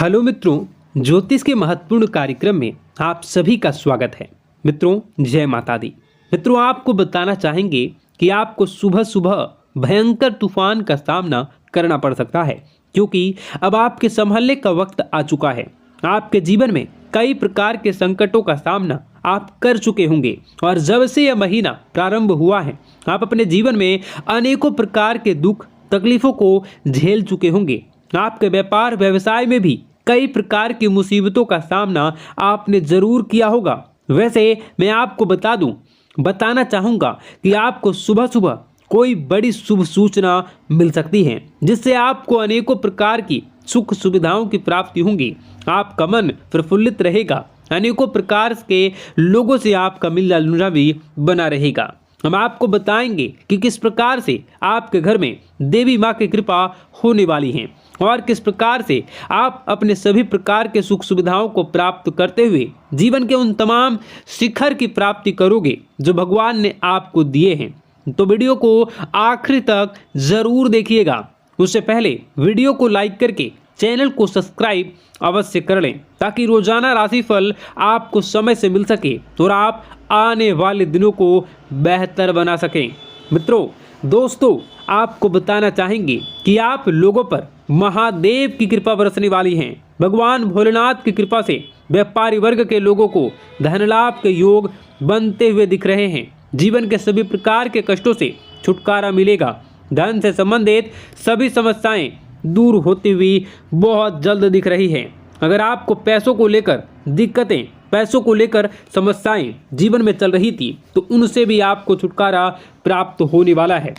Hello मित्रों, ज्योतिष के महत्वपूर्ण कार्यक्रम में आप सभी का स्वागत है। मित्रों, जय माता दी। मित्रों, आपको बताना चाहेंगे कि आपको सुबह सुबह भयंकर तूफान का सामना करना पड़ सकता है, क्योंकि अब आपके संभलने का वक्त आ चुका है। आपके जीवन में कई प्रकार के संकटों का सामना आप कर चुके होंगे और जब से यह महीना प्रारंभ हुआ है, आप अपने जीवन में अनेकों प्रकार के दुख तकलीफों को झेल चुके होंगे। आपके व्यापार व्यवसाय में भी कई प्रकार की मुसीबतों का सामना आपने जरूर किया होगा। वैसे मैं आपको बताना चाहूँगा कि आपको सुबह सुबह कोई बड़ी शुभ सूचना मिल सकती है, जिससे आपको अनेकों प्रकार की सुख सुविधाओं की प्राप्ति होंगी। आपका मन प्रफुल्लित रहेगा, अनेकों प्रकार के लोगों से आपका मिलना जुलना भी बना रहेगा। हम आपको बताएंगे कि किस प्रकार से आपके घर में देवी माँ की कृपा होने वाली है और किस प्रकार से आप अपने सभी प्रकार के सुख सुविधाओं को प्राप्त करते हुए जीवन के उन तमाम शिखर की प्राप्ति करोगे जो भगवान ने आपको दिए हैं। तो वीडियो को आखिरी तक जरूर देखिएगा। उससे पहले वीडियो को लाइक करके चैनल को सब्सक्राइब अवश्य कर लें, ताकि रोजाना राशिफल आपको समय से मिल सके और आप आने वाले दिनों को बेहतर बना सकें। मित्रों, दोस्तों, आपको बताना चाहेंगे कि आप लोगों पर महादेव की कृपा बरसने वाली है। भगवान भोलेनाथ की कृपा से व्यापारी वर्ग के लोगों को धन लाभ के योग बनते हुए दिख रहे हैं। जीवन के सभी प्रकार के कष्टों से छुटकारा मिलेगा। धन से संबंधित सभी समस्याएं दूर होती हुई बहुत जल्द दिख रही है। अगर आपको पैसों को लेकर दिक्कतें, पैसों को लेकर समस्याएं जीवन में चल रही थी, तो उनसे भी आपको छुटकारा प्राप्त होने वाला है,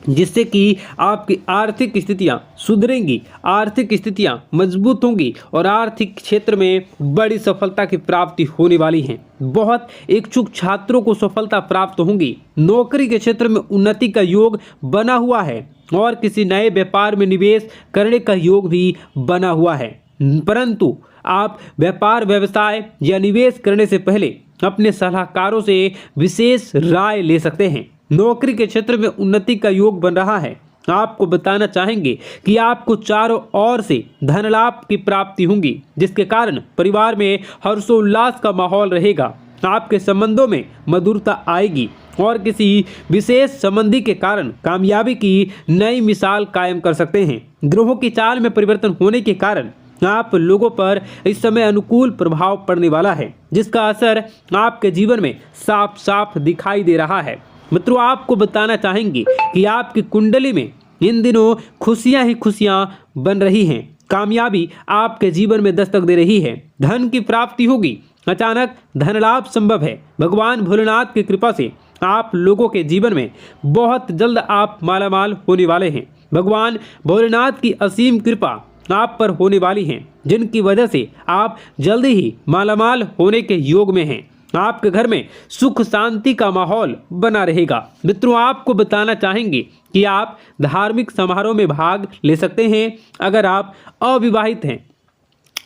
जिससे कि आपकी आर्थिक स्थितियां सुधरेंगी, आर्थिक स्थितियां मजबूत होंगी और आर्थिक क्षेत्र में बड़ी सफलता की प्राप्ति होने वाली है। बहुत इच्छुक छात्रों को सफलता प्राप्त होंगी। नौकरी के क्षेत्र में उन्नति का योग बना हुआ है और किसी नए व्यापार में निवेश करने का योग भी बना हुआ है। परंतु आप व्यापार व्यवसाय या निवेश करने से पहले अपने सलाहकारों से विशेष राय ले सकते हैं। नौकरी के क्षेत्र में उन्नति का योग बन रहा है। आपको बताना चाहेंगे कि आपको चारों ओर से धन लाभ की प्राप्ति होंगी, जिसके कारण परिवार में हर्षोल्लास का माहौल रहेगा। आपके संबंधों में मधुरता आएगी और किसी विशेष संबंधी के कारण कामयाबी की नई मिसाल कायम कर सकते हैं। ग्रहों की चाल में परिवर्तन होने के कारण आप लोगों पर इस समय अनुकूल प्रभाव पड़ने वाला है, जिसका असर आपके जीवन में साफ साफ दिखाई दे रहा है। मित्रों, आपको बताना चाहेंगे कि आपकी कुंडली में इन दिनों खुशियां ही खुशियां बन रही हैं। कामयाबी आपके जीवन में दस्तक दे रही है। धन की प्राप्ति होगी, अचानक धन लाभ संभव है। भगवान भोलेनाथ की कृपा से आप लोगों के जीवन में बहुत जल्द आप मालामाल होने वाले हैं। भगवान भोलेनाथ की असीम कृपा आप पर होने वाली है, जिनकी वजह से आप जल्दी ही मालामाल होने के योग में हैं। आपके घर में सुख शांति का माहौल बना रहेगा। मित्रों, आपको बताना चाहेंगे कि आप धार्मिक समारोह में भाग ले सकते हैं। अगर आप अविवाहित हैं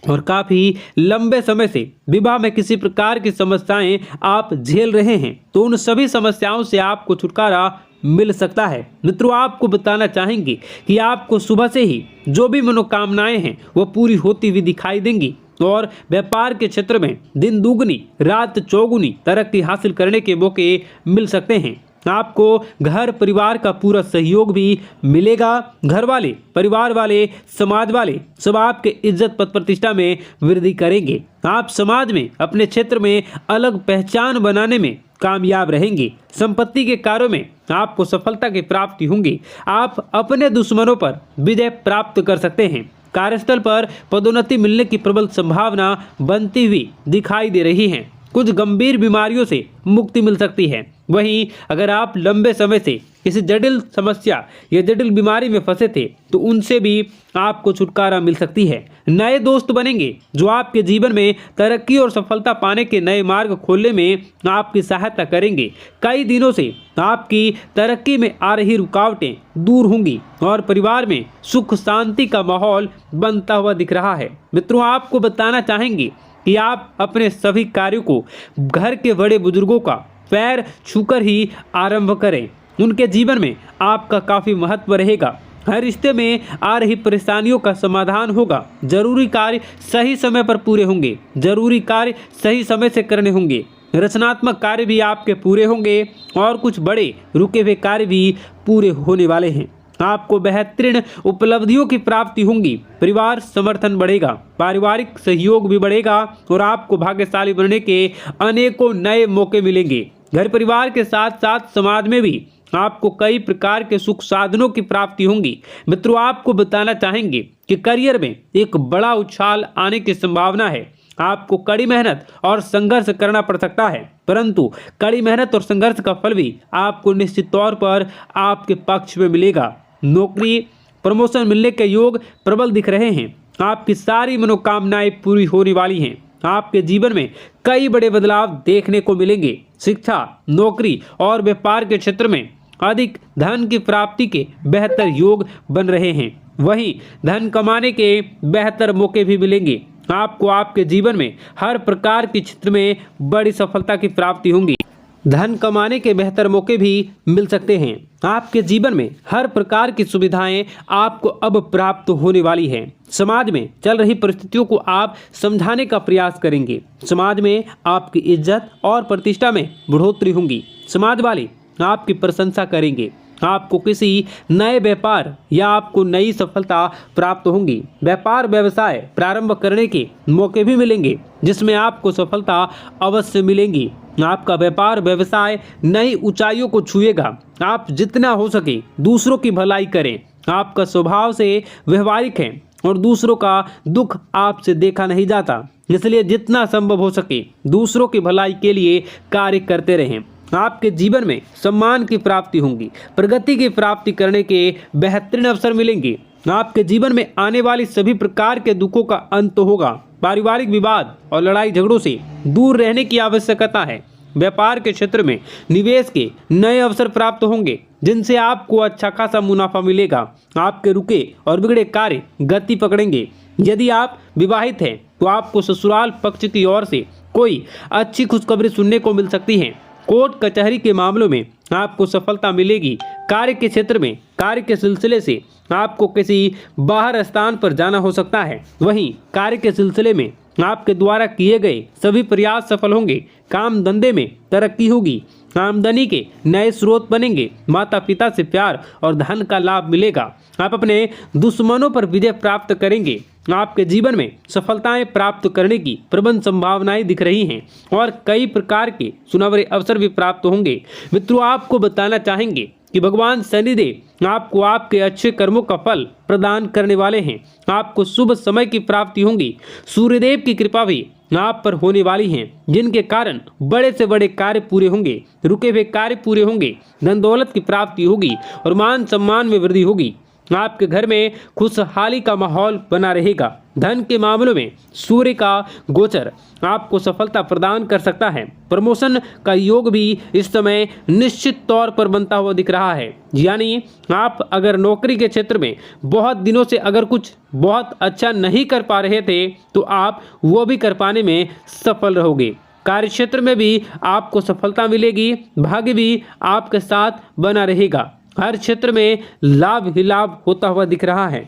और काफ़ी लंबे समय से विवाह में किसी प्रकार की समस्याएं आप झेल रहे हैं, तो उन सभी समस्याओं से आपको छुटकारा मिल सकता है। मित्रों, आपको बताना चाहेंगे कि आपको सुबह से ही जो भी मनोकामनाएं हैं वो पूरी होती हुई दिखाई देंगी और व्यापार के क्षेत्र में दिन दुगनी रात चौगुनी तरक्की हासिल करने के मौके मिल सकते हैं। आपको घर परिवार का पूरा सहयोग भी मिलेगा। घर वाले, परिवार वाले, समाज वाले सब आपके इज्जत पद प्रतिष्ठा में वृद्धि करेंगे। आप समाज में अपने क्षेत्र में अलग पहचान बनाने में कामयाब रहेंगे। संपत्ति के कार्यों में आपको सफलता की प्राप्ति होंगी। आप अपने दुश्मनों पर विजय प्राप्त कर सकते हैं। कार्यस्थल पर पदोन्नति मिलने की प्रबल संभावना बनती हुई दिखाई दे रही है। कुछ गंभीर बीमारियों से मुक्ति मिल सकती है। वहीं अगर आप लंबे समय से किसी जटिल समस्या या जटिल बीमारी में फंसे थे, तो उनसे भी आपको छुटकारा मिल सकती है। नए दोस्त बनेंगे जो आपके जीवन में तरक्की और सफलता पाने के नए मार्ग खोलने में आपकी सहायता करेंगे। कई दिनों से आपकी तरक्की में आ रही रुकावटें दूर होंगी और परिवार में सुख शांति का माहौल बनता हुआ दिख रहा है। मित्रों, आपको बताना चाहेंगे कि आप अपने सभी कार्यों को घर के बड़े बुजुर्गों का पैर छूकर ही आरंभ करें। उनके जीवन में आपका काफ़ी महत्व रहेगा। हर रिश्ते में आ रही परेशानियों का समाधान होगा। जरूरी कार्य सही समय पर पूरे होंगे। जरूरी कार्य सही समय से करने होंगे। रचनात्मक कार्य भी आपके पूरे होंगे और कुछ बड़े रुके हुए कार्य भी पूरे होने वाले हैं। आपको बेहतरीन उपलब्धियों की प्राप्ति होंगी। परिवार समर्थन बढ़ेगा। पारिवारिक सहयोग भी बढ़ेगा और आपको भाग्यशाली बनने के अनेकों नए मौके मिलेंगे। घर परिवार के साथ साथ समाज में भी आपको कई प्रकार के सुख साधनों की प्राप्ति होंगी। मित्रों, आपको बताना चाहेंगे कि करियर में एक बड़ा उछाल आने की संभावना है। आपको कड़ी मेहनत और संघर्ष करना पड़ सकता है, परंतु कड़ी मेहनत और संघर्ष का फल भी आपको निश्चित तौर पर आपके पक्ष में मिलेगा। नौकरी प्रमोशन मिलने के योग प्रबल दिख रहे हैं। आपकी सारी मनोकामनाएं पूरी होने वाली हैं। आपके जीवन में कई बड़े बदलाव देखने को मिलेंगे। शिक्षा, नौकरी और व्यापार के क्षेत्र में अधिक धन की प्राप्ति के बेहतर योग बन रहे हैं। वहीं धन कमाने के बेहतर मौके भी मिलेंगे। आपको आपके जीवन में हर प्रकार के क्षेत्र में बड़ी सफलता की प्राप्ति होंगी। धन कमाने के बेहतर मौके भी मिल सकते हैं। आपके जीवन में हर प्रकार की सुविधाएं आपको अब प्राप्त होने वाली हैं। समाज में चल रही परिस्थितियों को आप समझाने का प्रयास करेंगे। समाज में आपकी इज्जत और प्रतिष्ठा में बढ़ोतरी होगी। समाज वाले आपकी प्रशंसा करेंगे। आपको किसी नए व्यापार या आपको नई सफलता प्राप्त होंगी। व्यापार व्यवसाय प्रारंभ करने के मौके भी मिलेंगे, जिसमें आपको सफलता अवश्य मिलेंगी। आपका व्यापार व्यवसाय नई ऊंचाइयों को छुएगा। आप जितना हो सके दूसरों की भलाई करें। आपका स्वभाव से व्यवहारिक है और दूसरों का दुख आपसे देखा नहीं जाता, इसलिए जितना संभव हो सके दूसरों की भलाई के लिए कार्य करते रहें। आपके जीवन में सम्मान की प्राप्ति होगी। प्रगति की प्राप्ति करने के बेहतरीन अवसर मिलेंगे। आपके जीवन में आने वाली सभी प्रकार के दुखों का अंत होगा। पारिवारिक विवाद और लड़ाई झगड़ों से दूर रहने की आवश्यकता है। व्यापार के क्षेत्र में निवेश के नए अवसर प्राप्त होंगे, जिनसे आपको अच्छा खासा मुनाफा मिलेगा। आपके रुके और बिगड़े कार्य गति पकड़ेंगे। यदि आप विवाहित हैं तो आपको ससुराल पक्ष की ओर से कोई अच्छी खुशखबरी सुनने को मिल सकती है। कोर्ट कचहरी के मामलों में आपको सफलता मिलेगी। कार्य के क्षेत्र में कार्य के सिलसिले से आपको किसी बाहर स्थान पर जाना हो सकता है। वहीं कार्य के सिलसिले में आपके द्वारा किए गए सभी प्रयास सफल होंगे। काम धंधे में तरक्की होगी। आमदनी के नए स्रोत बनेंगे। माता पिता से प्यार और धन का लाभ मिलेगा। आप अपने दुश्मनों पर विजय प्राप्त करेंगे। आपके जीवन में सफलताएं प्राप्त करने की प्रबल संभावनाएं दिख रही हैं और कई प्रकार के सुनहरे अवसर भी प्राप्त होंगे। मित्रों, आपको बताना चाहेंगे कि भगवान शनिदेव आपको आपके अच्छे कर्मों का फल प्रदान करने वाले हैं। आपको शुभ समय की प्राप्ति होगी। सूर्यदेव की कृपा भी आप पर होने वाली है, जिनके कारण बड़े से बड़े कार्य पूरे होंगे। रुके हुए कार्य पूरे होंगे। धन दौलत की प्राप्ति होगी और मान सम्मान में वृद्धि होगी। आपके घर में खुशहाली का माहौल बना रहेगा। धन के मामलों में सूर्य का गोचर आपको सफलता प्रदान कर सकता है। प्रमोशन का योग भी इस समय निश्चित तौर पर बनता हुआ दिख रहा है। यानी आप अगर नौकरी के क्षेत्र में बहुत दिनों से अगर कुछ बहुत अच्छा नहीं कर पा रहे थे तो आप वो भी कर पाने में सफल रहोगे। कार्य क्षेत्र में भी आपको सफलता मिलेगी। भाग्य भी आपके साथ बना रहेगा। हर क्षेत्र में लाभ ही लाभ होता हुआ दिख रहा है,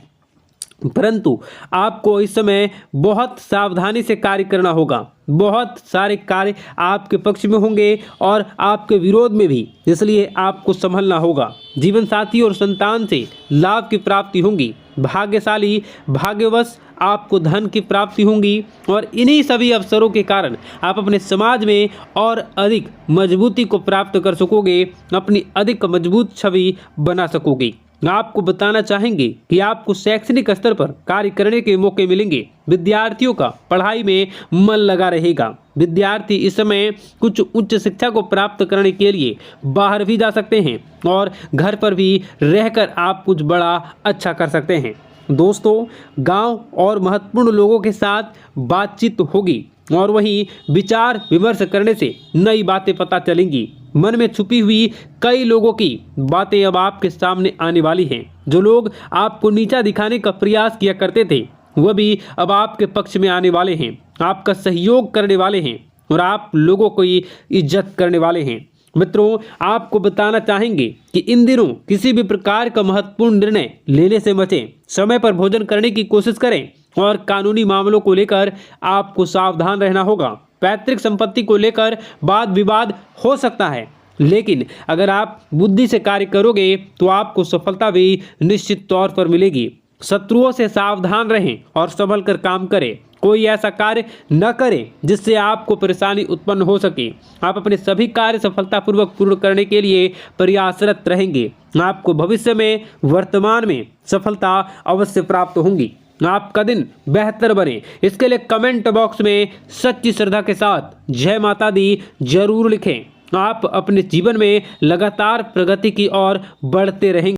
परंतु आपको इस समय बहुत सावधानी से कार्य करना होगा। बहुत सारे कार्य आपके पक्ष में होंगे और आपके विरोध में भी, इसलिए आपको संभलना होगा। जीवन साथी और संतान से लाभ की प्राप्ति होगी। भाग्यशाली भाग्यवश आपको धन की प्राप्ति होगी और इन्हीं सभी अवसरों के कारण आप अपने समाज में और अधिक मजबूती को प्राप्त कर सकोगे। अपनी अधिक मजबूत छवि बना सकोगे। आपको बताना चाहेंगे कि आपको शैक्षणिक स्तर पर कार्य करने के मौके मिलेंगे। विद्यार्थियों का पढ़ाई में मन लगा रहेगा। विद्यार्थी इस समय कुछ उच्च शिक्षा को प्राप्त करने के लिए बाहर भी जा सकते हैं और घर पर भी रहकर आप कुछ बड़ा अच्छा कर सकते हैं। दोस्तों, गांव और महत्वपूर्ण लोगों के साथ बातचीत होगी और वहीं विचार विमर्श करने से नई बातें पता चलेंगी। मन में छुपी हुई कई लोगों की बातें अब आपके सामने आने वाली हैं। जो लोग आपको नीचा दिखाने का प्रयास किया करते थे वह भी अब आपके पक्ष में आने वाले हैं। आपका सहयोग करने वाले हैं और आप लोगों को इज्जत करने वाले हैं। मित्रों, आपको बताना चाहेंगे कि इन दिनों किसी भी प्रकार का महत्वपूर्ण निर्णय लेने से बचें, समय पर भोजन करने की कोशिश करें और कानूनी मामलों को लेकर आपको सावधान रहना होगा। पैतृक संपत्ति को लेकर वाद विवाद हो सकता है, लेकिन अगर आप बुद्धि से कार्य करोगे तो आपको सफलता भी निश्चित तौर पर मिलेगी। शत्रुओं से सावधान रहें और संभल कर काम करें। कोई ऐसा कार्य न करें जिससे आपको परेशानी उत्पन्न हो सके। आप अपने सभी कार्य सफलतापूर्वक पूर्ण करने के लिए प्रयासरत रहेंगे। आपको भविष्य में वर्तमान में सफलता अवश्य प्राप्त होंगी। आपका दिन बेहतर बने, इसके लिए कमेंट बॉक्स में सच्ची श्रद्धा के साथ जय माता दी जरूर लिखें। आप अपने जीवन में लगातार प्रगति की ओर बढ़ते रहेंगे।